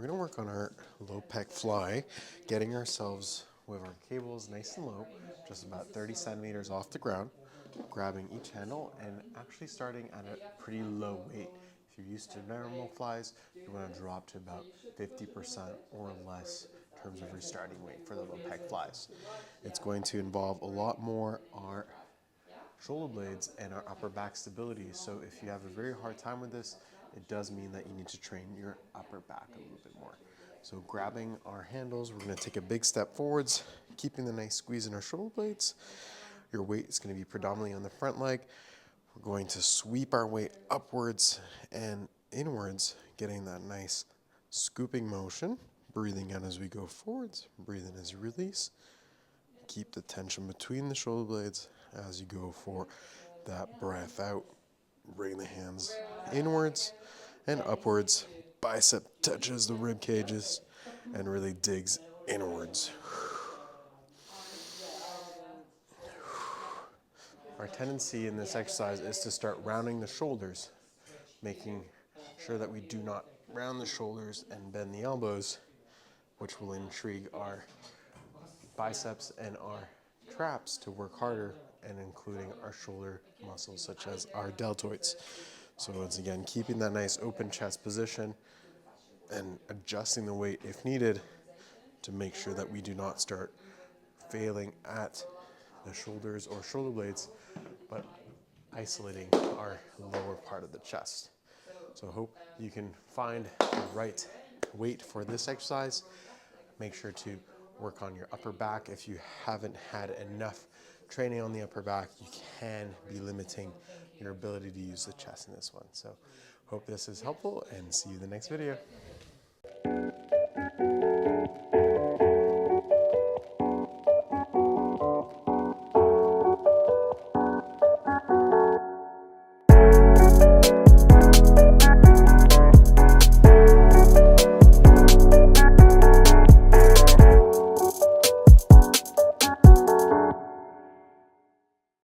we're going to work on our low pec fly, getting ourselves with our cables nice and low, just about 30 centimeters off the ground, grabbing each handle and actually starting at a pretty low weight. If you're used to normal flies, you want to drop to about 50% or less in terms of restarting weight for the low pec flies. It's going to involve a lot more our shoulder blades and our upper back stability. So if you have a very hard time with this, it does mean that you need to train your upper back a little bit more. So grabbing our handles, we're going to take a big step forwards, keeping the nice squeeze in our shoulder blades. Your weight is going to be predominantly on the front leg. We're going to sweep our weight upwards and inwards, getting that nice scooping motion. Breathing out as we go forwards, breathe in as you release. Keep the tension between the shoulder blades as you go for that breath out. Bring the hands inwards and upwards. Bicep touches the rib cages and really digs inwards. Our tendency in this exercise is to start rounding the shoulders, making sure that we do not round the shoulders and bend the elbows, which will intrigue our biceps and our traps to work harder, and including our shoulder muscles such as our deltoids. So once again, keeping that nice open chest position and adjusting the weight if needed to make sure that we do not start failing at the shoulders or shoulder blades, but isolating our lower part of the chest. So I hope you can find the right weight for this exercise. Make sure to work on your upper back. If you haven't had enough training on the upper back, you can be limiting your ability to use the chest in this one. So hope this is helpful and see you in the next video.